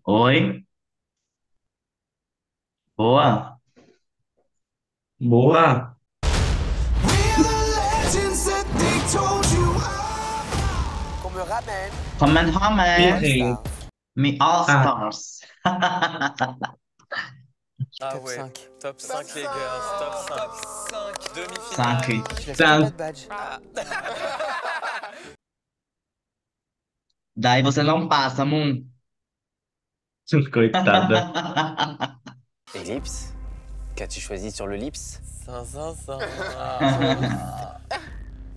Oi, boa. Boa. Qu'on me ramène Comment Sim, comment? All sim. Stars. Me All Ah, Stars. Ah Top ouais, 5. top 5 les girls, top 5. Cinq. Demi-finale. Je laisse pas tá. de badge. Daí você não passa, Moon. Coitada. Ellipse? Qu'as-tu choisi sur le lips? Zin.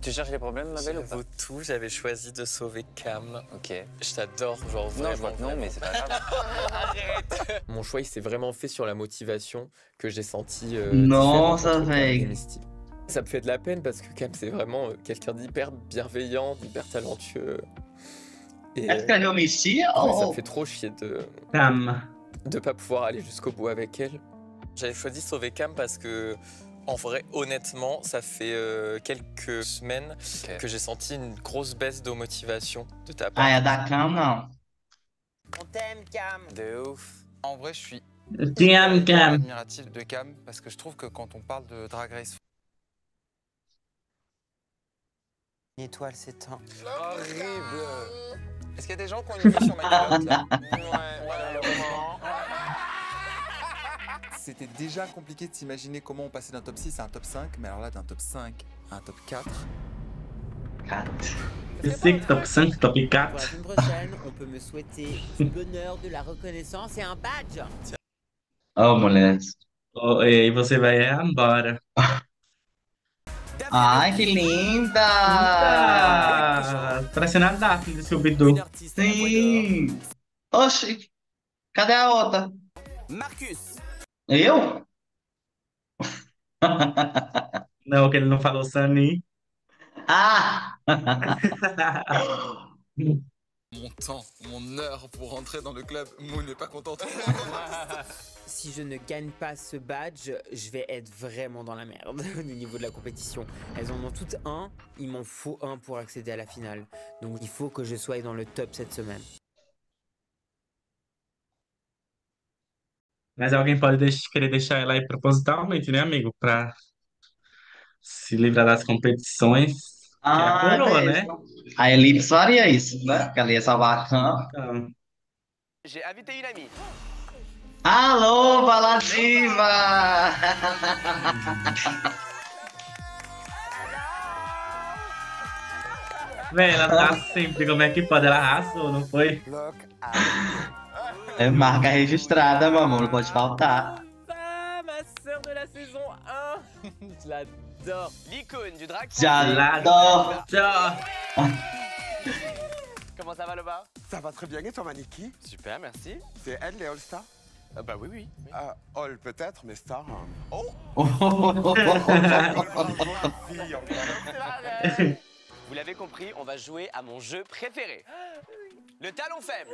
Tu cherches les problèmes, ma belle, ou pas? J'avoue tout, j'avais choisi de sauver Cam. Ok. Je t'adore, genre vraiment. Non, je vois que non, mais c'est pas grave. Mon choix, il s'est vraiment fait sur la motivation que j'ai sentie différente Nossa, entre Cam et véi. Misty. Ça me fait de la peine parce que Cam, c'est vraiment quelqu'un d'hyper bienveillant, d'hyper talentueux. Et Elle escreveu Misty ouais, ça me ou... fait trop chier Cam. de pas pouvoir aller jusqu'au bout avec elle. J'avais choisi sauver Cam parce que, en vrai, honnêtement, ça fait quelques semaines que j'ai senti une grosse baisse de motivation de ta part. Ah, é da Cam, não. On t'aime, Cam. De ouf. En vrai, je suis Cam, Cam. admiratif de Cam parce que je trouve que quand on parle de Drag Race Une étoile s'éteint. horrible. Est-ce qu'il y a des gens qui ont une vie sur ma culotte là? C'était déjà compliqué de s'imaginer comment on passait d'un top 6 à un top 5, mais alors là d'un top 5 à un top 4. Je sei que top 5, top Pour la 4. semaine prochaine, on peut me souhaiter du bonheur, de la reconnaissance et un badge. Oh, mulher. Oh, e aí você vai embora. Ai, que linda! Eita! Parecendo a Daphne do Scooby-Doo. Sim! Oxi, cadê a outra? Marcus. Eu? Não, que ele não falou Sunny. Ah! Mon temps, mon heure pour rentrer dans le club, Moon n'est pas contente. Si je ne gagne pas ce badge, je vais être vraiment dans la merde au niveau de la compétition. Elles en ont toutes un, il m'en faut un pour accéder à la finale. Donc il faut que je sois dans le top cette semaine. Mas alguém pode querer deixar ela aí propositalmente, né, amigo? Pra se livrar das competições, que é a Ah, é coroa, né? mesmo. A Elipse faria isso, né? Porque ela ia salvar a Cam. Então, J'ai invité une amie. Alô, Valativa! véi, ela tá sempre, como é que pode? Ela arrasou, não foi? Bloc à... É marca registrada, meu amor, não pode faltar. Ah, ma sœur de la saison 1. Je l'adore. L'icône du drag. J'adore! Tchau! Comment ça va le bas? Ça va très bien et toi Maniki? Super, merci. C'est elle les All-Stars? Bah oui. All peut-être, mais Star. Fille, encore. Vous l'avez compris, on va jouer à mon jeu préféré. Le talon faible.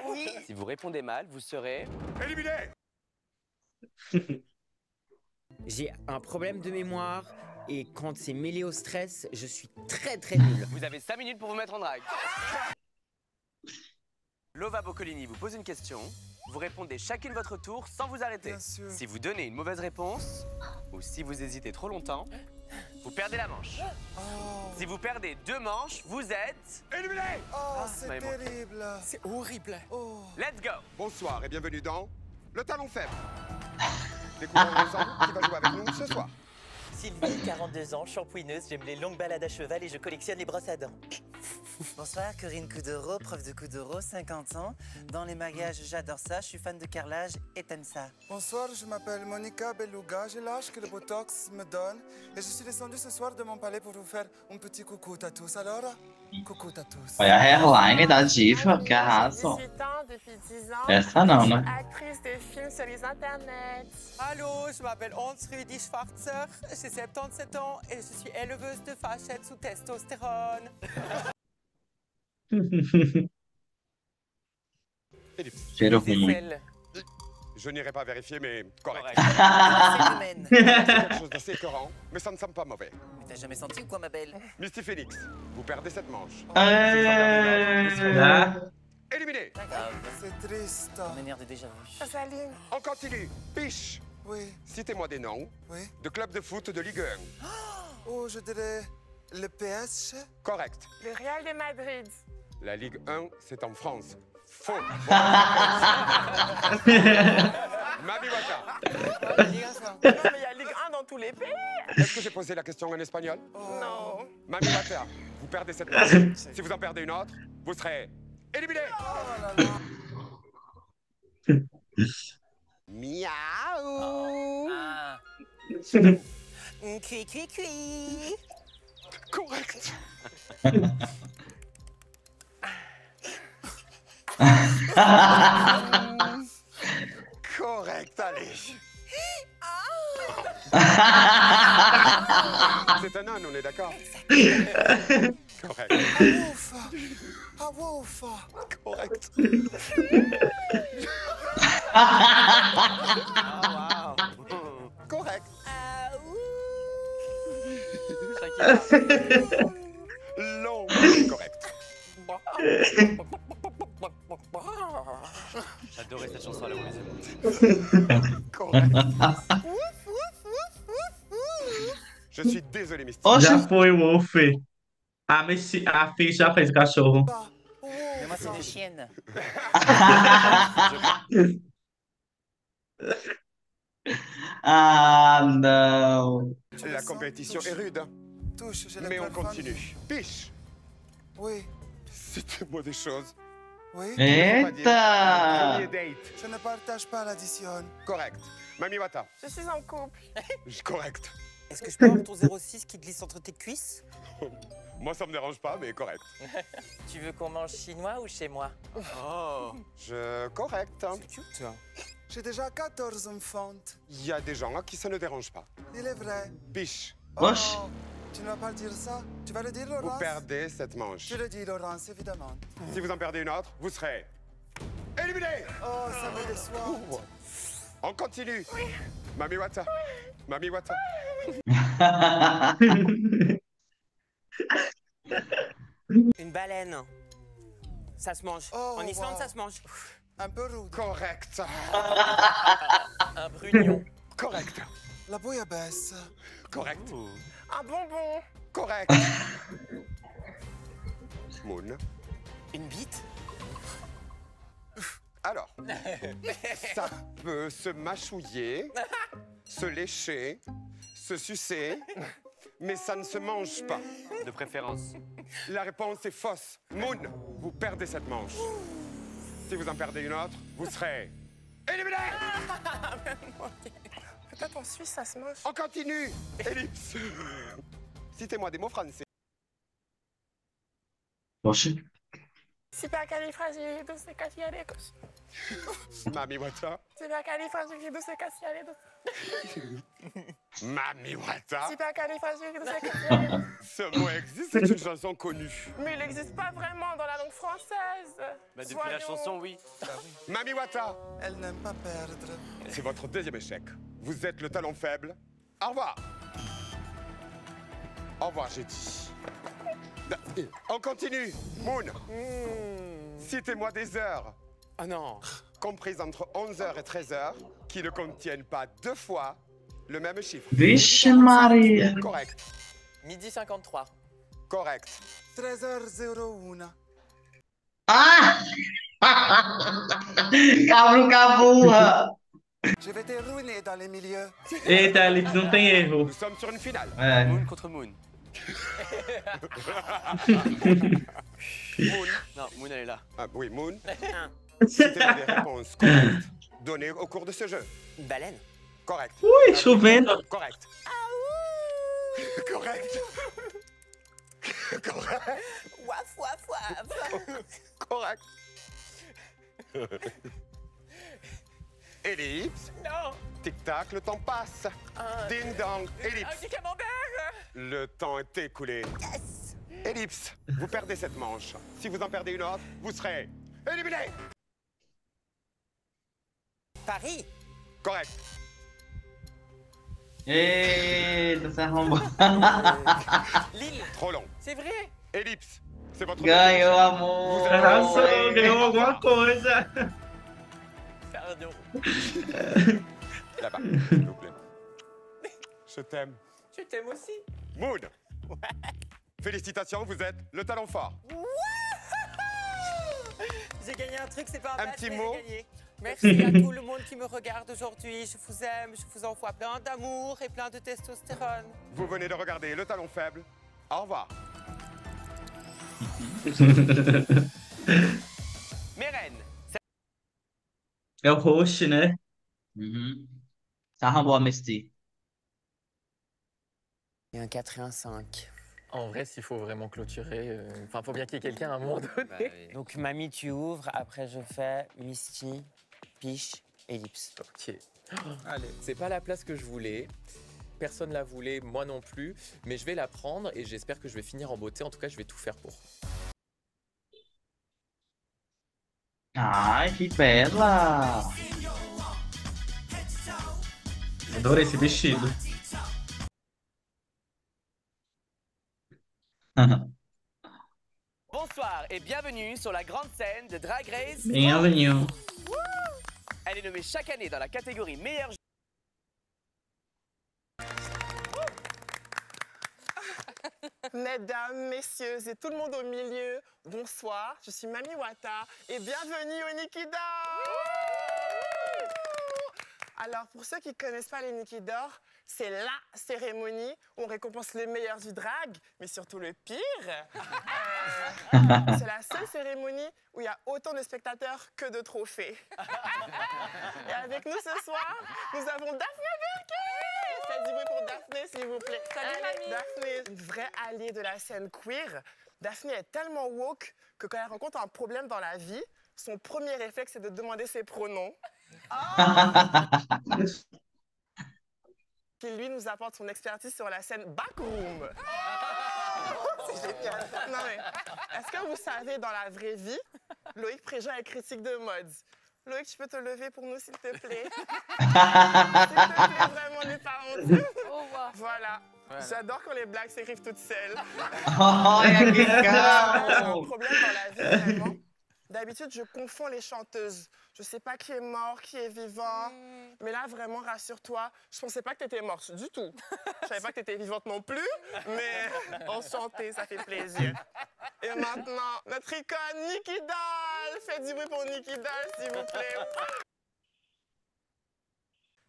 Oui. Si vous répondez mal, vous serez... Éliminé! J'ai un problème de mémoire et quand c'est mêlé au stress, je suis très nul. Vous avez 5 minutes pour vous mettre en drague. Lova Boccolini vous pose une question. Vous répondez chacune votre tour sans vous arrêter. Bien sûr. Si vous donnez une mauvaise réponse, ou si vous hésitez trop longtemps, vous perdez la manche. Si vous perdez 2 manches, vous êtes... Éliminé! Oh, c'est mais bon. terrible! C'est horrible. Oh. Let's go. Bonsoir et bienvenue dans Le Talon Faible. Découvrons ensemble qui va jouer avec nous ce soir. Sylvie, 42 ans, shampouineuse, j'aime les longues balades à cheval et je collectionne les brosses à dents. Bonsoir, Corinne Coudreau, prof de Coudreau, 50 ans. Dans les mariages, j'adore ça, je suis fan de carrelage et t'aimes ça. Bonsoir, je m'appelle Monica Beluga, j'ai l'âge que le Botox me donne et je suis descendue ce soir de mon palais pour vous faire un petit coucou à tous. Alors, coucou à tous. Olha a hairline da Diva, que arrasam. Depuis 10 ans, Essa não, né? actrice de films sur les internets. Allô, je m'appelle Hans Rudi Schwarzer, j'ai 77 ans et je suis éleveuse de facettes sous testostérone. Cheiro ruim. Je n'irai pas vérifier, mais correct. C'est C'est quelque chose d'assez écœurant, mais ça ne semble pas mauvais. Mais t'as jamais senti ou quoi, ma belle? Misty Phoenix, vous perdez cette manche. É... Tá? que triste. Ça m'énerve déjà vu. Rosaline. On continue. Piche. Oui, Citez-moi des noms oui. de clubs de foot de Ligue 1. Oh, je dirais le PSG. Correct. Le Real de Madrid. La Ligue 1, c'est en France. Faux. Mami Wata. Non, mais il y a Ligue 1 dans tous les pays. Est-ce que j'ai posé la question en espagnol? Non. Mami Wata, vous perdez cette manche. Si vous en perdez une autre, vous serez éliminé. Miaou. Ah. Cui, cui, cui. Correct. Correct, allez. C'est un âne, on est d'accord? Correct. Ouf. Ah, ouf. Correct. Correct. Long, correct. J'adorais cette chanson à la Eurovision. Correct. Je suis désolé, Misty. Já foi o Wolf. A Fih já fez o cachorro. Mais moi, c'est des chiennes. Ah, não. La compétition est rude, Touche, j'ai la mais on peur continue. Piche. Oui, Citez-moi des choses. oui. Eita! Premier date. Je ne partage pas l'addition. Correct. Mami Wata. Je suis en couple. Correct. Est-ce que je peux avoir ton 06 qui glisse entre tes cuisses? Moi, ça me dérange pas, mais correct. Tu veux qu'on mange chinois ou chez moi? Oh. Correct. Hein. C'est cute, ça. J'ai déjà 14 enfants. Il y a des gens à qui ça ne dérange pas. Il est vrai. Piche. Wesh. Oh, tu ne vas pas le dire ça? Tu vas le dire, Vous Laurence? perdez cette manche. Je le dis, Laurence, évidemment. Si vous en perdez une autre, vous serez éliminé. Oh, ça me déçoit. On continue. Mami Wata. Mami Wata. Une baleine. Ça se mange. Oh, En Islande, wow. ça se mange. Un peu rude. Correct. Un brugnon. Correct. La bouillabaisse. Correct. Un bonbon. Correct. Moon. Une bite? Alors, ça peut se mâchouiller, se lécher, se sucer, mais ça ne se mange pas. De préférence. La réponse est fausse. Moon, vous perdez cette manche. Si vous en perdez une autre, vous serez éliminé. Peut-être en Suisse, ça se mange. On continue. Ellipse. Citez-moi des mots français. Oxe. Supercalifragilisticexpialidocious. Mami Wata. Supercalifragilisticexpialidocious. Mami Wata. Supercalifragilisticexpialidocious. Ce mot existe, c'est une chanson connue. Mais il n'existe pas vraiment dans la langue française. Bah, depuis la Soyons- chanson, oui. Mami Wata. Elle n'aime pas perdre. C'est votre deuxième échec. Vous êtes le talon faible. Au revoir. Au revoir, j'ai dit. On continue. Moon. Citez-moi des heures. Oh non. Comprises entre 11h et 13h qui ne contiennent pas deux fois le même chiffre. Vixe Maria. Correct. Midi 53. Correct. 13h01. Ah! Cabro caburra. Je vais te ruiner dans les milieux. Eita, Alex, não tem erro. Nous sommes sur une finale. É. Moon contre Moon. Moon. Non, Moon, elle est là. Ah, oui, Moon. Citez-moi des réponses correctes données au cours de ce jeu. Une baleine? Correct. Ui, chovendo. Correct. Correct. Correct. Waf, waf, waf. Correct. Ellipse. Non. Tic-tac, le temps passe. Ding-dong, ellipse. Du camembert. Le temps est écoulé. Ellipse, vous perdez cette manche. Si vous en perdez une autre, vous serez éliminé. Paris? Correct. Eita, se arrombou. Lille? Trop long. C'est vrai? Ellipse, c'est votre Ganhou, deuxième échec. amor. Vous Arrasou, ganhou alguma coisa. Pardon. Là-bas, s'il vous plaît. Je t'aime. Je t'aime aussi. Moon. Félicitations, vous êtes le talent fort. J'ai gagné un truc, c'est pas un Un badge, petit mais mot. j'ai gagné. Merci à tout le monde qui me regarde aujourd'hui. Je vous aime, je vous envoie plein d'amour et plein de testostérone. Vous venez de regarder le talon faible. Au revoir. Mes reines, É o host, né? Ça rend boa, Misty. Et un 4 et un 5. En vrai, s'il faut vraiment clôturer, enfin, faut bien qu'il y ait quelqu'un à un moment donné. Donc, Mamie, tu ouvres. Après, je fais Misty, Piche, Ellipse. Ok. Allez. C'est pas la place que je voulais. Personne la voulait, moi non plus. Mais je vais la prendre et j'espère que je vais finir en beauté. En tout cas, je vais tout faire pour. Ai, que bela! Adorei esse vestido. bonsoir et bienvenue sur la grande scène de Drag Race. Bienvenue. Elle est nommée chaque année dans la catégorie meilleure. Mesdames, messieurs et tout le monde au milieu, bonsoir, je suis Mami Wata et bienvenue au Nikki d'Or. Alors pour ceux qui ne connaissent pas les Nikki d'Or, c'est la cérémonie où on récompense les meilleurs du drag, mais surtout le pire. C'est la seule cérémonie où il y a autant de spectateurs que de trophées. Et avec nous ce soir, nous avons Daphné Burki. Faites du bruit pour Daphné, s'il vous plaît. Salut, mamie. Daphné, une vraie alliée de la scène queer. Daphné est tellement woke que quand elle rencontre un problème dans la vie, son premier réflexe, c'est de demander ses pronoms. Qui lui nous apporte son expertise sur la scène backroom. C'est génial. Non mais, est-ce que vous savez, dans la vraie vie, Loïc Préjean est critique de mode. Loïc, tu peux te lever pour nous, s'il te plaît? S'il te plaît, vraiment, les parents. Au revoir. Voilà. J'adore quand les blagues s'écrivent toutes seules. Oh, il y a J'ai quelqu'un! un problème dans la vie, vraiment. D'habitude, je confonds les chanteuses. Je sais pas qui est mort, qui est vivant. Mais là, vraiment, rassure-toi, je pensais pas que t'étais morte du tout. Je savais pas que t'étais vivante non plus, mais enchantée, ça fait plaisir. Et maintenant, notre icône, Nikki Doll. Faites du bruit pour Nikki Doll, s'il vous plaît.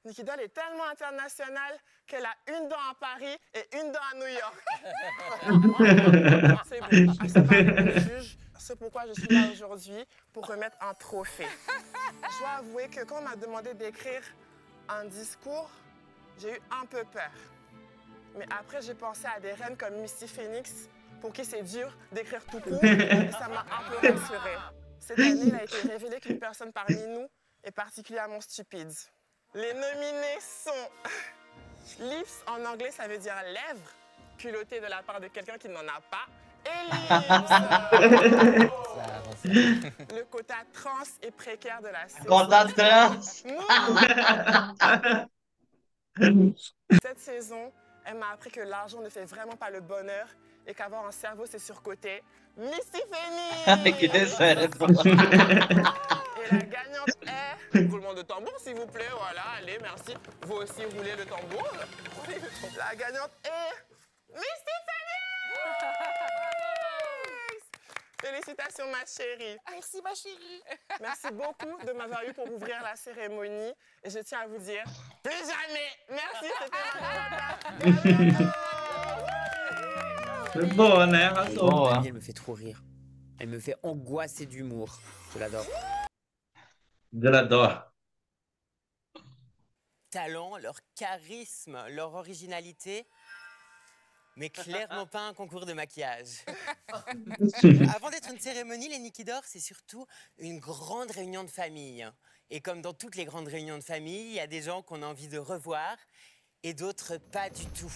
Nikki Doll est tellement internationale qu'elle a une dent à Paris et une dent à New York. C'est bon, assez parlé pour le juge. C'est pourquoi je suis là aujourd'hui, pour remettre un trophée. Je dois avouer que quand on m'a demandé d'écrire un discours, j'ai eu un peu peur. Mais après, j'ai pensé à des reines comme Misty Phoenix, pour qui c'est dur d'écrire tout court, et ça m'a un peu rassurée. Cette année, il a été révélé qu'une personne parmi nous est particulièrement stupide. Les nominés sont lips, en anglais, ça veut dire lèvres, culotté de la part de quelqu'un qui n'en a pas. Le quota trans et précaire de la saison. Quota trans. Cette saison, elle m'a appris que l'argent ne fait vraiment pas le bonheur et qu'avoir un cerveau, c'est surcoté. Misty Phoenix! Que décède. Et la gagnante est... Roulement de tambour, s'il vous plaît. Voilà, allez, merci. Vous aussi, roulez le tambour. La gagnante est... Misty Phoenix! Félicitations, ma chérie. Merci, ma chérie. Merci beaucoup de m'avoir eu pour ouvrir la cérémonie. Et je tiens à vous dire, plus jamais. Merci, c'était ma Foi boa, né? Arrasou. Boa. Elle me fait trop rire. Elle me fait angoisser d'humour. Je l'adore. Je l'adore. Talent, leur charisme, leur originalité, mais clairement pas un concours de maquillage. Avant d'être une cérémonie, les Nikki d'Or, c'est surtout une grande réunion de famille. Et comme dans toutes les grandes réunions de famille, il y a des gens qu'on a envie de revoir et d'autres pas du tout.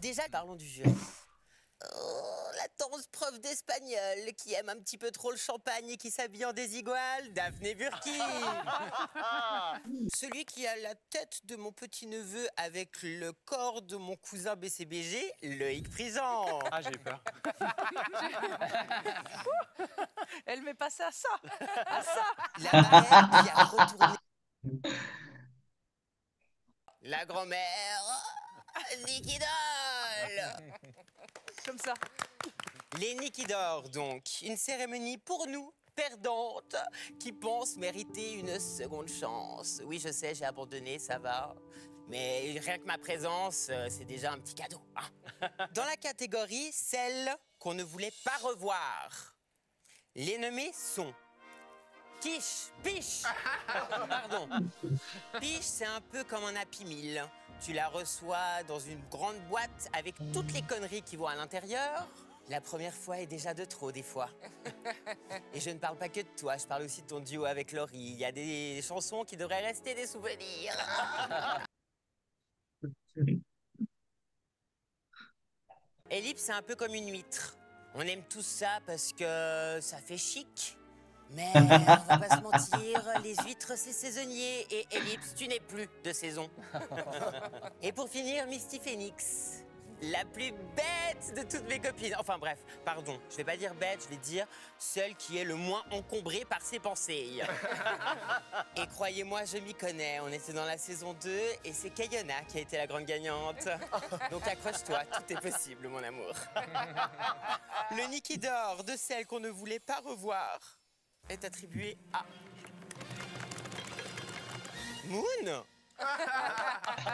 Déjà, parlons du jury. Oh, la tendre prof d'espagnol qui aime un petit peu trop le champagne et qui s'habille en désigual, Daphné Burki. Celui qui a la tête de mon petit-neveu avec le corps de mon cousin BCBG, Loïc Prison. Ah, j'ai eu peur. mais passez à ça. À ça. La marraine qui a retourné. La grand-mère Nikki Doll. Comme ça. Les Nikki d'or, donc. Une cérémonie pour nous, perdantes, qui pensent mériter une seconde chance. Oui, je sais, j'ai abandonné, ça va. Mais rien que ma présence, c'est déjà un petit cadeau. Hein. Dans la catégorie, celle qu'on ne voulait pas revoir. Les nommés sont Quiche, Piche. Pardon. Piche, c'est un peu comme un Happy Meal. Tu la reçois dans une grande boîte avec toutes les conneries qui vont à l'intérieur. La première fois est déjà de trop, des fois. Et je ne parle pas que de toi, je parle aussi de ton duo avec Laurie. Il y a des chansons qui devraient rester des souvenirs. Ellipse, c'est un peu comme une huître. On aime tous ça parce que ça fait chic. Mais on va pas se mentir, les huîtres c'est saisonnier et Ellipse, tu n'es plus de saison. Et pour finir, Misty Phoenix, la plus bête de toutes mes copines. Enfin bref, pardon, je vais pas dire bête, je vais dire celle qui est le moins encombrée par ses pensées. Et croyez-moi, je m'y connais, on était dans la saison 2 et c'est Kayona qui a été la grande gagnante. Donc accroche-toi, tout est possible mon amour. Le Nikki d'or de celle qu'on ne voulait pas revoir est attribué à Moon.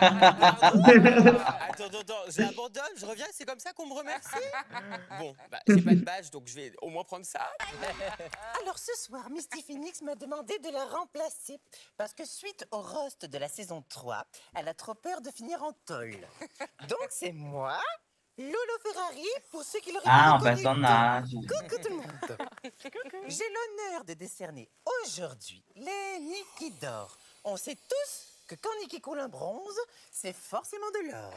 Attends, j'abandonne, je reviens, c'est comme ça qu'on me remercie. Bon, bah, j'ai pas de badge, donc je vais au moins prendre ça. Alors ce soir, Misty Phoenix m'a demandé de la remplacer parce que suite au roast de la saison 3, elle a trop peur de finir en tôle. Donc c'est moi, Lolo Ferrari, pour ceux qui l'auraient Ah, pas un reconnu. personnage. Coucou tout le monde. J'ai l'honneur de décerner aujourd'hui les Nikki d'or. On sait tous que quand Nikki coule un bronze, c'est forcément de l'or.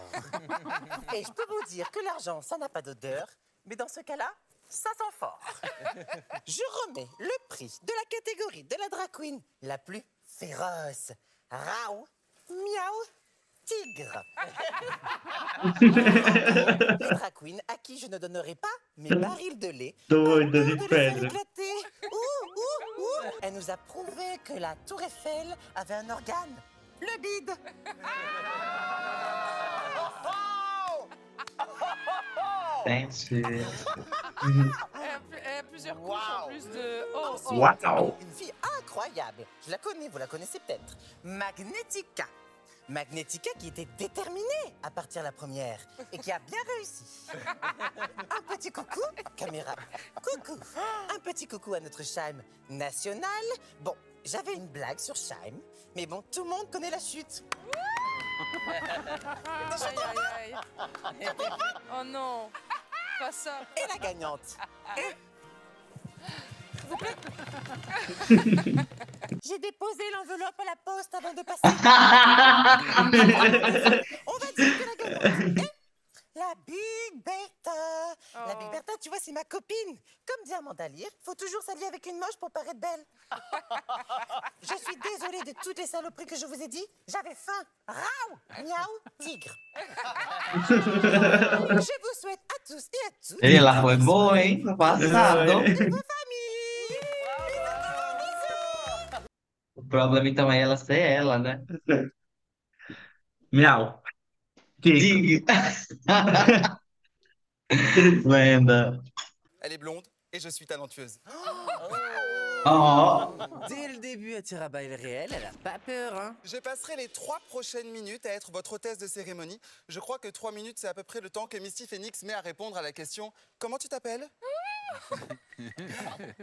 Et je peux vous dire que l'argent, ça n'a pas d'odeur, mais dans ce cas-là, ça sent fort. Je remets le prix de la catégorie de la drag queen la plus féroce. Raoult, miaou, tigre. Les drag queens à qui je ne donnerai pas mes barils de lait. Doido de de les faire pedra. éclater. Elle nous a prouvé que la Tour Eiffel avait un organe. Le bide. Thanks. Elle a plusieurs couches en plus de... Oh, oh. Wow. Une fille incroyable. Je la connais, vous la connaissez peut-être. Magnetica. Magnetica qui était déterminée à partir la première et qui a bien réussi. Un petit coucou, caméra. Coucou. Un petit coucou à notre Scheim national. Bon, j'avais une blague sur Scheim, mais bon, tout le monde connaît la chute. Aïe, aïe, aïe. Oh non, pas ça. Et la gagnante. J'ai déposé l'enveloppe à la poste avant de passer. On va dire que la gagnante est la Big Bertha. La Big Bertha, tu vois, c'est ma copine. Comme dit Amanda Lear, faut toujours s'allier avec une moche pour paraître belle. Je suis désolée de toutes les saloperies que je vous ai dit. J'avais faim. Raoult, miaou, tigre. Je vous souhaite à tous et à toutes. Ela foi boa, hein? No passado. O problema então é ela ser ela, né? Miau. Dig. Lenda. Elle est blonde et je suis talentueuse. Oh. Dès le début, elle tire à bail réel, elle a pas peur, hein. Je passerai les 3 prochaines minutes à être votre hôtesse de cérémonie. Je crois que 3 minutes, c'est à peu près le temps que Misty Phoenix met à répondre à la question « Comment tu t'appelles ?»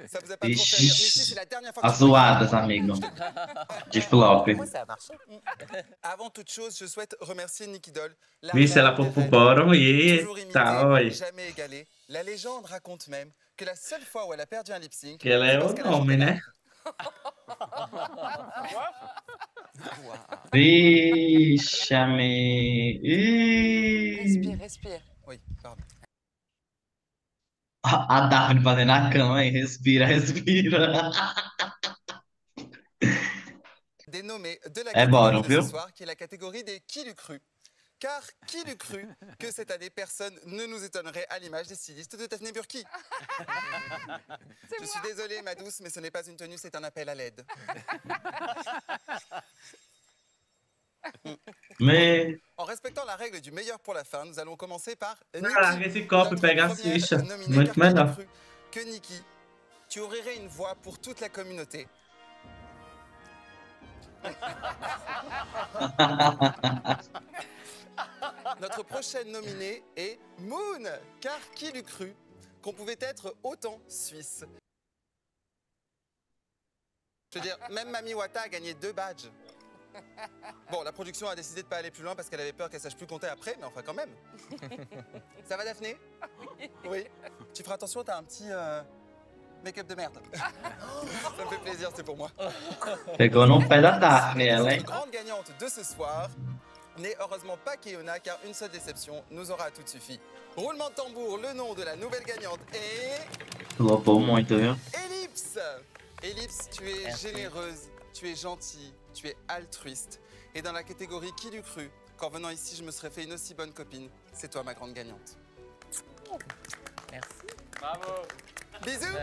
Ça vous a pas trop fait rire? Misty, c'est la dernière fois que As zoadas, amigo. De flop. Moi, ça a marché. Avant toute chose, je souhaite remercier Nikki Doll. La Visse ela reine por des fora reines, toujours e tá, imitée, oi. jamais égalée. La légende raconte même que la seule fois où elle a perdu un lip-sync, Que ela é c'est o parce qu'elle a nome, chanté né? Vixe-me. Respire, respire. Oui, pardon. A Daphne fazendo a cama aí. Respira, respira. Dénommée de la Eh bon, catégorie non de plus. ce soir, qui est la catégorie des qui l'eût cru. Car qui l'eût cru que cette année, personne ne nous étonnerait à l'image des stylistes de Daphné Burki. Je suis désolée, ma douce, mais ce n'est pas une tenue, c'est un appel à l'aide. Mais. En respectant la règle du meilleur pour la fin, nous allons commencer par Ah, esse copo pegar as fichas. Muito melhor. Que Nikki, tu ouvrirais une voie pour toute la communauté. Notre prochaine nominée est Moon, car qui l'eût cru qu'on pouvait être autant suisse. Je veux dire, même Mami Wata a gagné 2 badges. Bon, la production a décidé de pas aller plus loin parce qu'elle avait peur qu'elle sache plus compter après, mais enfin quand même. Ça va, Daphné? Oui. Tu feras attention, t'as un petit make-up de merde. Ça me fait plaisir, c'est pour moi. Pegou num pé da Daphne, ela, La hein? grande gagnante de ce soir n'est heureusement pas Keona, car une seule déception nous aura tout suffi. Roulement de tambour, le nom de la nouvelle gagnante est... Flopou muito, viu? Ellipse. Ellipse, tu es Merci. généreuse, tu es gentille, tu es altruiste. Et dans la catégorie qui l'eût cru, qu'en venant ici, je me serais fait une aussi bonne copine, c'est toi ma grande gagnante. Merci. Bravo. Bisous.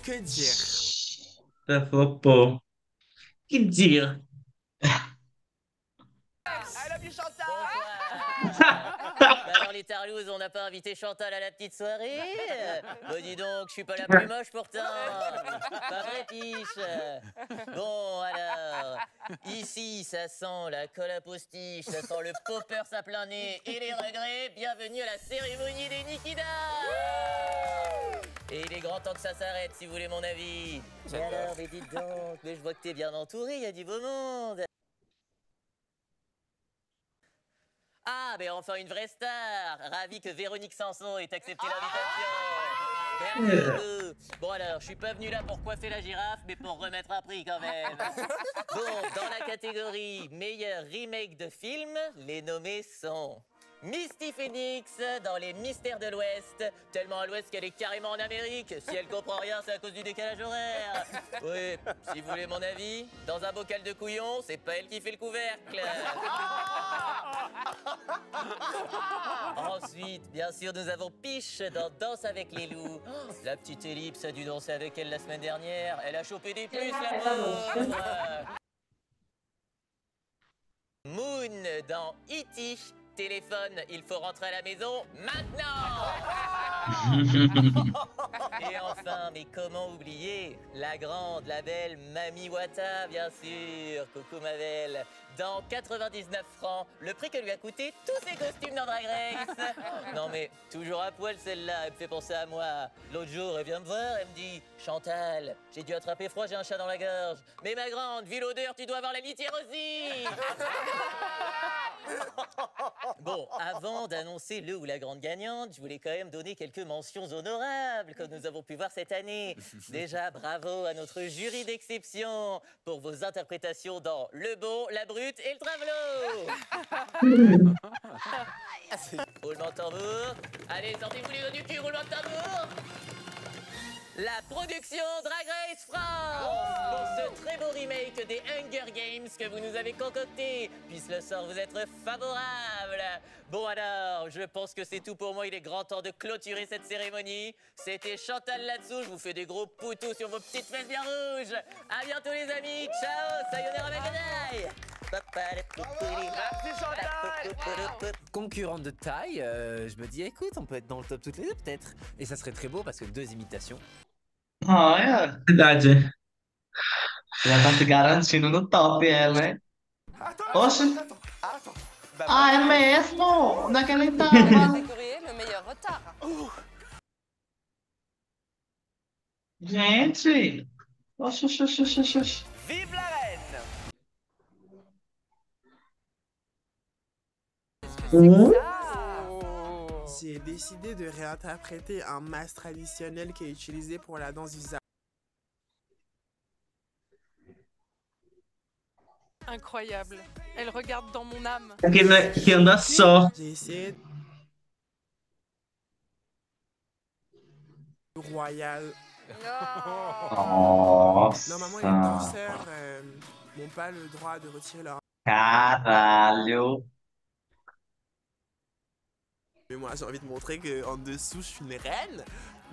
Que dire? Ça flopou. Que dire? I love you, Chantal. Bah alors les tarlouses, on n'a pas invité Chantal à la petite soirée? Bah dis donc, je suis pas la plus moche pourtant. Pas vrai, Piche? Bon alors, ici ça sent la colle à postiche, ça sent le poppers à plein nez et les regrets. Bienvenue à la cérémonie des Nikida. Et il est grand temps que ça s'arrête si vous voulez mon avis. Mais alors, mais dites donc, mais je vois que t'es bien entouré, il y a du beau monde. Ah, mais enfin une vraie star. Ravi que Véronique Sanson ait accepté l'invitation. Merci beaucoup. Bon alors, je suis pas venu là pour coiffer la girafe, mais pour remettre un prix quand même. Bon, dans la catégorie meilleur remake de film, les nommés sont Misty Phoenix dans Les Mystères de l'Ouest, tellement à l'Ouest qu'elle est carrément en Amérique. Si elle comprend rien, c'est à cause du décalage horaire. Oui, si vous voulez mon avis, dans un bocal de couillon, c'est pas elle qui fait le couvercle. Ensuite, bien sûr, nous avons Piche dans Danse avec les loups. Oh, la petite Ellipse a dû danser avec elle la semaine dernière. Elle a chopé des puces, la pauvre. Moon dans E.T. Téléphone, il faut rentrer à la maison maintenant. Et enfin, mais comment oublier la grande, la belle Mami Wata, bien sûr. Coucou ma belle. Dans 99 francs, le prix que lui a coûté tous ses costumes dans Drag Race. Non mais, toujours à poil celle-là, elle me fait penser à moi. L'autre jour, elle vient me voir, elle me dit « Chantal, j'ai dû attraper froid, j'ai un chat dans la gorge. Mais ma grande, vu l'odeur, tu dois avoir la litière aussi. » Bon, avant d'annoncer le ou la grande gagnante, je voulais quand même donner quelques mentions honorables, comme nous avons pu voir cette année. Déjà, bravo à notre jury d'exception pour vos interprétations dans Le Bon, la Brute et le Travelot. Roulement de tambour. Allez, sortez-vous les doigts du cul, roulement de tambour. La production Drag Race France pour ce très beau remake des Hunger Games que vous nous avez concocté. Puisse le sort vous être favorable. Bon alors, je pense que c'est tout pour moi. Il est grand temps de clôturer cette cérémonie. C'était Chantal là-dessous. Je vous fais des gros poutous sur vos petites fesses bien rouges. À bientôt les amis. Ciao, sayonara maganai. Merci, Chantal. Concurrente de taille, je me dis écoute, on peut être dans le top toutes les deux peut-être. Et ça serait très beau parce que 2 imitations. Olha, Verdade. já tá se garantindo no top, ela, hein? Oxe! Ah, é mesmo? Onde é que ele tava? Catégorie, le meilleur retard. Gente! Oxe, oxe, oxe, oxe, oxe. Vive la reine. J'ai décidé de réinterpréter un masque traditionnel qui est utilisé pour la danse du Za. Incroyable. Elle regarde dans mon âme. Que anda só. J'ai essayé royal. Normalement, les Nossa! danseurs n'ont pas le droit de retirer leur Caralho! Mais moi, j'ai envie de montrer qu'en dessous, je suis une reine.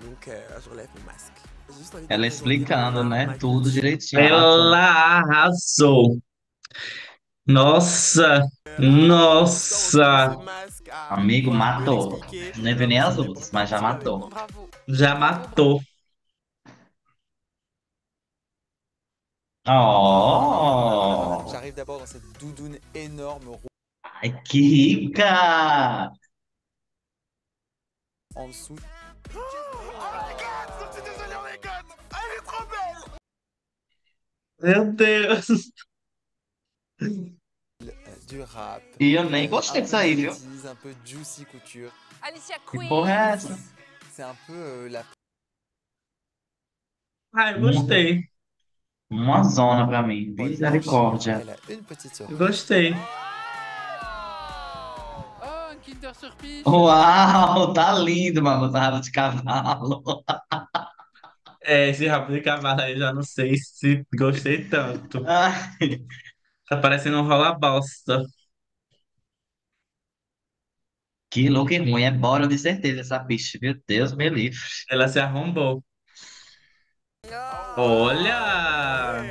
Donc, je relève mon masque. J'ai juste envie de Ela présenter explicando, ma né? Tudo direitinho. Ela arrasou. Nossa! Nossa! Amigo, matou. Nem vi nem as lutas, mas já matou. Já matou. Oh! J'arrive d'abord dans cette doudoune énorme rouge Ai, que rica! en dessous. Meu Deus! Du rap. E eu nem gostei disso aí, viu? Un peu juicy couture. Alicia Que Queen. porra é essa? C'est un peu la. Ah, eu gostei. Uma zona pra mim. Misericórdia. Elle a une petite surprise. Gostei. Oh, un Kinder Surprise. Uau, tá lindo, mas botar rabo de cavalo. É, esse rabo de cavalo aí eu já não sei se gostei tanto. Ai, Tá parecendo um rola bosta. que look ruim. É bora de certeza essa bicha. Meu Deus, me livre. Ela se arrombou. Olha!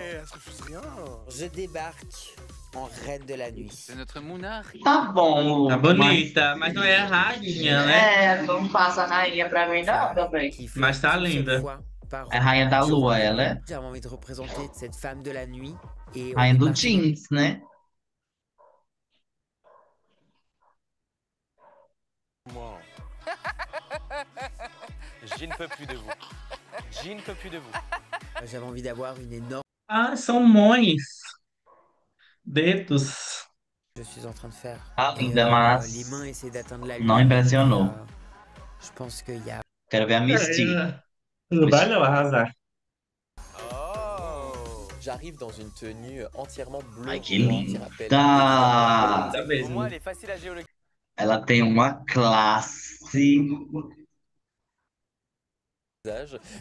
Je débarque en reine de la nuit. C'est notre monarque. Tá bom, Tá bonita, mas não é a rainha, né? É, não passa a rainha pra mim não, também. Mas tá linda. É a rainha da lua, ela é? J'ai envie de représenter cette femme de la nuit. Et Rainha do jeans, né? Je ne peux plus de vous. Je ne peux plus de vous. J'avais envie d'avoir une énorme. Ah, são mães. Dedos. Je suis en train de faire. Tá Et, linda, mas les mains essaient d'atteindre la não lune. impressionou. Je pense qu'il y a. Quero ver a Misty. Não vai não arrasar. J'arrive dans une tenue entièrement bleue. Ai, que qui linda! rappelle- Pour moi, elle est facile à géolocaliser. Ela tem uma classe.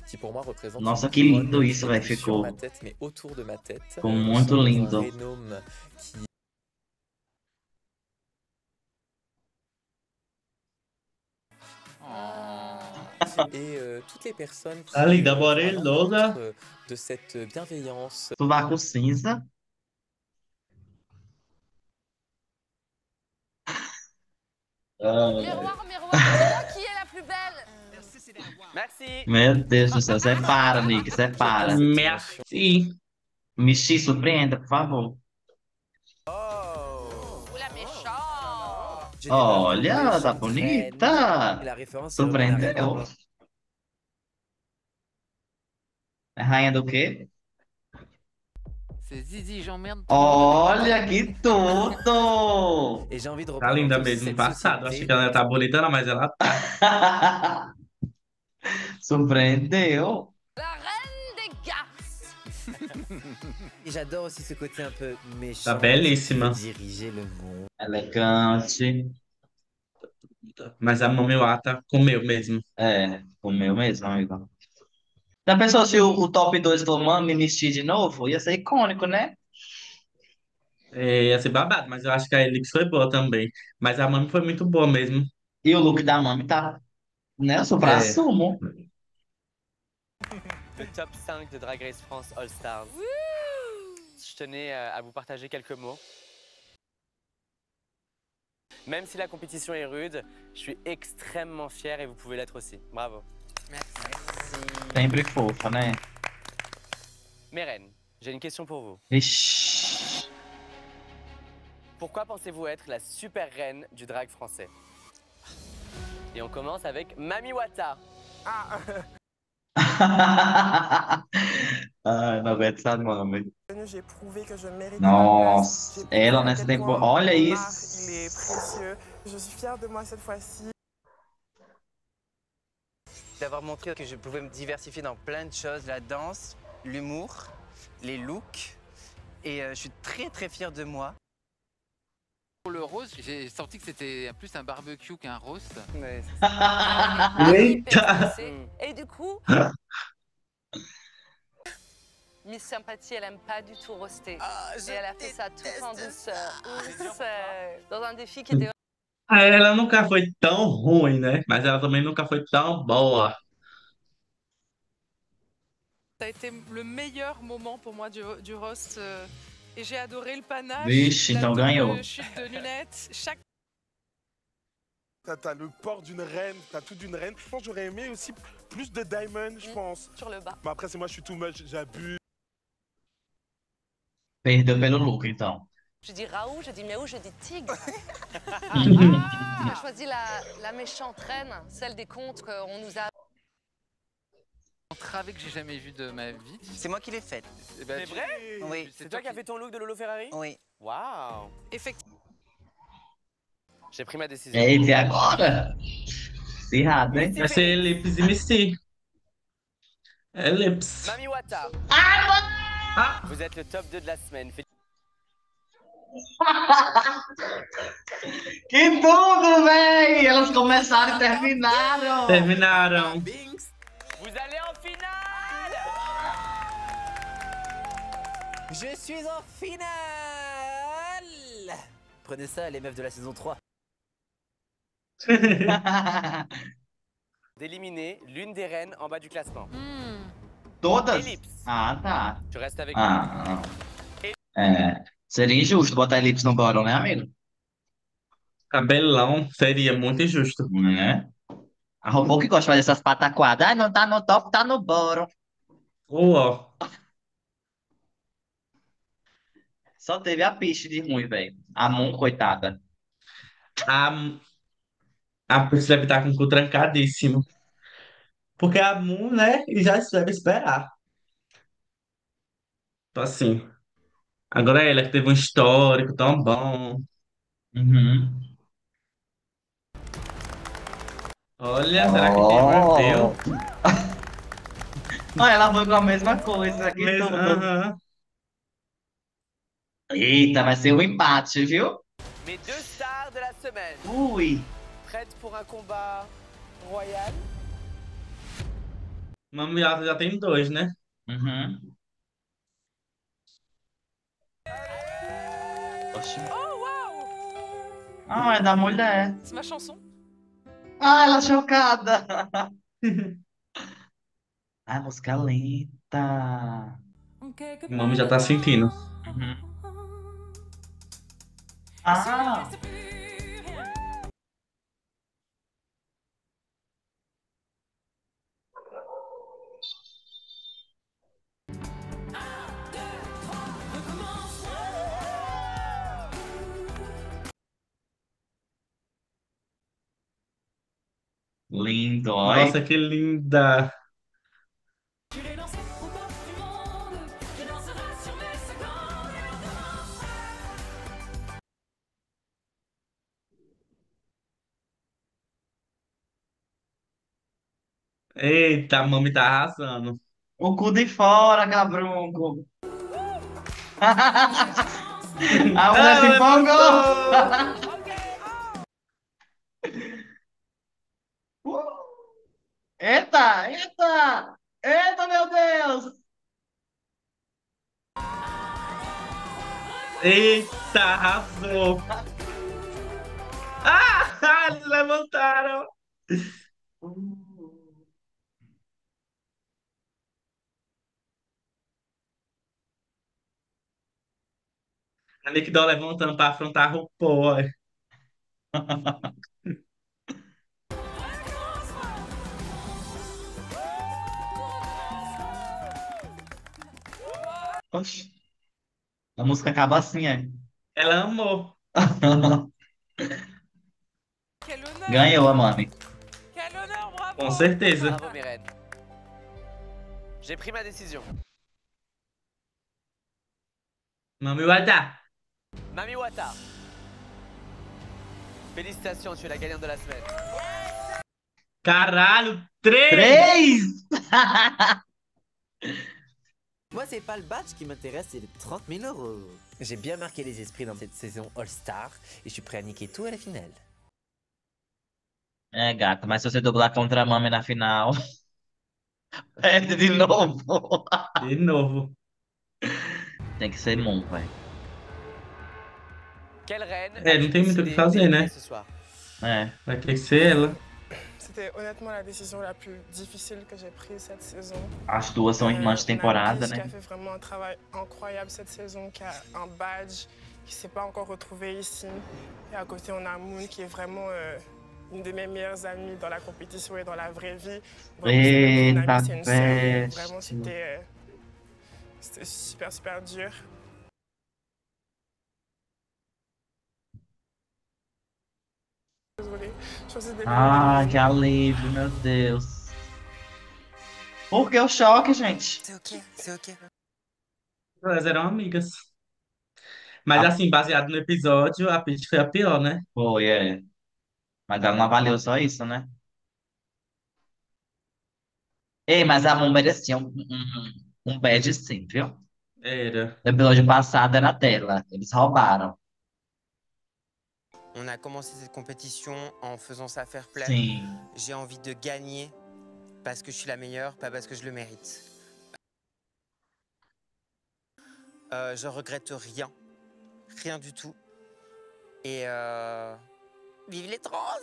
Qui pour moi représente Nossa, une que couronne lindo isso, qui est velho, sur ficou. ma tête, mais autour de ma tête. Ficou muito Dans un lindo. rénome qui et toutes les personnes qui Tá linda, font morelosa. montre de cette bienveillance. Sovaco cinza. Miroir, miroir, dis-moi qui est la plus belle. Merci. Meu Deus do céu, separa, Nick, separa. Merci. Misty, surpreenda, por favor. Oula, méchant. Je débarque Olha, en tá reine. bonita. La référence c'est Surpreendeu. É rainha do quê? C'est Zizi, j'emmerde. Olha que tudo! Et j'ai envie de Tá linda représenter mesmo. cette Passado. société. Achei que ela ia tá bonita, não, mas ela tá. Surpreendeu. La reine des garces. Et j'adore aussi ce côté un peu méchant. Tá belíssima. Diriger le monde. Elegante. Mas a Mami Wata comeu mesmo. É, comeu mesmo, amigo. Já pensou se o top 2 for Mami e Misty de novo? Ia ser icônico, né? É, ia ser babado, mas eu acho que a Elix foi boa também. Mas a Mami foi muito boa mesmo. E o look da Mami tá, né? Supra-sumo. Le top 5 de Drag Race France All Stars. Je tenais à vous partager quelques mots. Même si la compétition est rude, je suis extrêmement fier et vous pouvez l'être aussi. Bravo. Sempre fofa, né? Mes reines, j'ai une question pour vous. Ixi. Pourquoi pensez-vous être la super reine du drag français? Et on commence avec Mami Wata. Ai, não aguento essa Mami. J'ai prouvé que je méritais Nossa, ma place. J'ai prouvé ela à nessa quel temporada. point Olha mon art, isso. il est précieux. Je suis fière de moi cette fois-ci. D'avoir montré que je pouvais me diversifier dans plein de choses, la danse, l'humour, les looks. Et je suis très très fière de moi. Pour le rose, j'ai senti que c'était plus un barbecue qu'un roast. Eita! Et du coup, Miss Sympathie, elle aime pas du tout roaster. Et elle a fait ça tout en douceur. Dans un défi qui était Ela nunca foi tão ruim, né? Mas ela também nunca foi tão boa. Ça a été le meilleur moment pour moi du roast. Et j'ai adoré le panache, Vixe, la então ganhou. double chute de lunettes. Chaque T'as le port d'une reine, t'as tout d'une reine. Je pense que j'aurais aimé aussi plus de diamond, je pense. sur le bas. Mais après, c'est moi, je suis too much, j'abuse. Perdeu pelo look, então. Je dis Raoult, je dis Miaou, je dis Tigre. Ah. J'ai choisi la méchante reine, celle des contes qu'on nous a... Un travée que j'ai jamais vu de ma vie. C'est moi qui l'ai faite. Eh ben, C'est vrai? Oui. C'est toi qui as fait ton look de Lolo Ferrari? Oui. Waouh! Effectivement. J'ai pris ma décision. Eita, e agora? Errado, hein? Vai ser Lips e Misty. É Lips. Mami Wata. Vous êtes le top 2 de la semaine. Que tudo, véi! Elas começaram e terminaram! Terminaram. Vous allez en finale! Je suis en finale. Prenez ça, les meufs de la saison 3. D'éliminer l'une des reines en bas du classement. Todas? Ellipse. Ah, tá. Tu restes avec Ah, é. Seria injusto botar Ellipse no bottom, né, amigo? Cabelão seria muito injusto. Né? A robô que gosta de fazer essas pataquadas. Ah, não tá no top, tá no bottom. Ó. Só teve a Peach de ruim, velho. A Moon, coitada. A Peach deve estar com o cu trancadíssimo. Porque a Moon, né? E já deve esperar. Então, assim. Agora ela que teve um histórico tão bom. Uhum. Olha, será que reverteu? Olha, ela foi com a mesma coisa aqui tudo. Aham. Eita, vai ser um empate, viu? Mes deux stars de la semaine. Ui. Prêtes pour un combat royal? Mami Wata já tem 2, né? Uhum. Oxi. Oh, waouh! Ah, é da mulher. C'est ma chanson. Ah, ela chocada. Ai, música lenta. Mami já tá sentindo. Uhum. Ah! Lindo, olha. Nossa, que linda. Eita, a Mami tá arrasando. O cu de fora, cabrunco. A mulher se empolgou. Eita, eita! Eita, meu Deus! Eita, arrasou. Ah, eles levantaram. A Nick Doll levantando pra afrontar a RuPaul. Oxi. A música acaba assim, é. Ela amou. Quel honneur! Ganhou a Mami. Quel honneur, bravo! Com certeza. Bravo, mes reines. J'ai pris ma décision. Mami Wata. Mami Wata. Félicitations, tu es la gagnante de la semaine. Caralho, 3! 3! Moi, c'est pas le badge qui m'intéresse, c'est les 30 000 euros. J'ai bien marqué les esprits dans cette saison All-Star et je suis prêt à niquer tout à la finale. É, gata, mas se você dublar contra a Mami na final, perde de novo. De novo. Tem que ser Moon, velho. Quelle reine É, não tem muito o que fazer, né? ce soir? É. Vai ter que ser ela. C'était honnêtement la décision la plus difficile que j'ai prise cette saison. As duas são irmãs de temporada, Qui a né? fait vraiment un travail incroyable cette saison, qui a un badge, qui ne s'est pas encore retrouvé ici. Et à côté, on a Moon qui est vraiment une de mes meilleures amies dans la compétition et dans la vraie vie. Vraiment, c'est même plus une amie, c'est une sœur. Vraiment, c'était super, super dur. Désolée, je faisais des Ah, que alívio, meu Deus. Por que o choque, gente? C'est ok. Elas eram amigas. Mas assim, baseado no episódio, a Peach foi a pior, né? Foi, é. Mas ela não avaliou só isso, né? Ei, mas a Moon merecia um badge sim, viu? Era. No episódio passado era dela. Eles roubaram. On a commencé cette compétition en faisant ça fair play. Sim. J'ai envie de gagner parce que je suis la meilleure, pas parce que je le mérite. Je regrette rien. Rien du tout. Et vive les trans.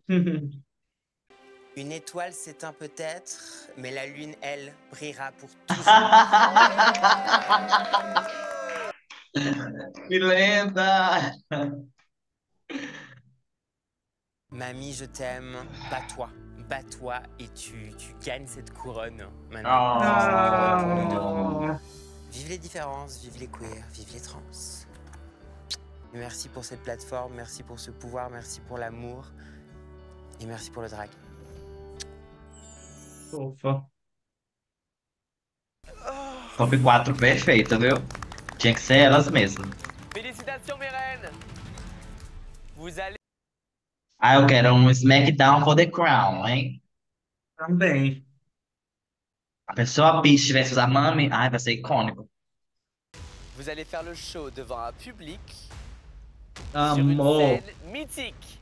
Une étoile s'éteint peut-être, mais la lune, elle, brillera pour toujours. Que lenda! Mamie, je t'aime. Bats-toi. Bats-toi et tu gagnes cette couronne. Maintenant. Vive les différences, vive les queers, vive les trans. Merci pour cette plateforme, merci pour ce pouvoir, merci pour l'amour et merci pour le drag. Fofa. Top 4 perfeito, viu? Tinha que ser elas mesmas. Félicitations, mes reines. Vous allez... Ah, eu quero um SmackDown for the Crown, hein? Também. A pessoa Peach versus a Mami, ai, vai ser icônico. Vous allez faire le show devant un public Amor. sur une scène mythique.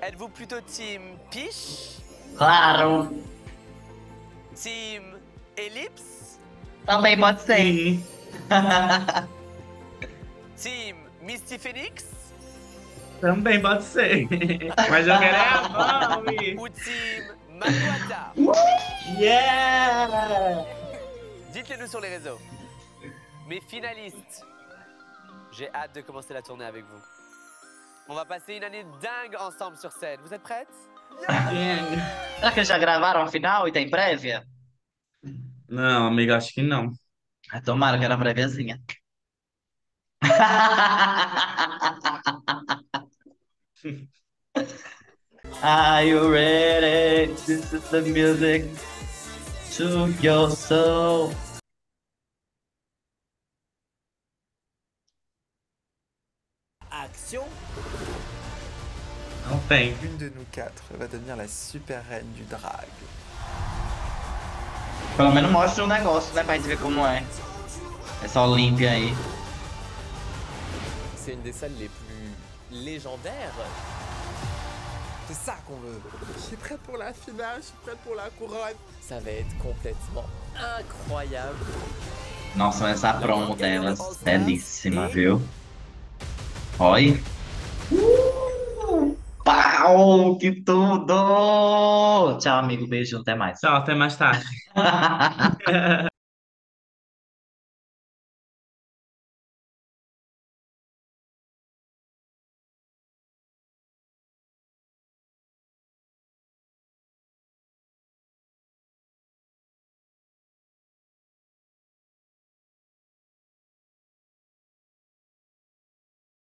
Êtes-vous plutôt team Peach? Claro. Team Ellipse? Também pode ser. Team Misty Phoenix? Também pode ser. Mas eu quero é a Mami. Ou team Manuata? Yeah! Dites-le nous sur les réseaux. Mes finalistes, j'ai hâte de commencer la tournée avec vous. On va passer une année dingue ensemble sur scène. Vous êtes prêtes? Será que já gravaram a final e tem prévia? Não, amiga, acho que não. Ah, tomara que era préviazinha. Are you ready? This is the music to your soul. Action. Não tem. Une de nous quatre va devenir la super reine du drag. Pelo menos mostra o negócio, né? Pra gente ver como é. Essa Olímpia aí. C'est une des salles les plus légendaires. C'est ça qu'on veut. Je suis prête pour la finale, je suis prête pour la couronne. Ça va être complètement incroyable. Nossa, essa promo delas, belíssima, viu? Oi. Pau, que tudo! Tchau, amigo. Beijo, até mais. Tchau, até mais tarde.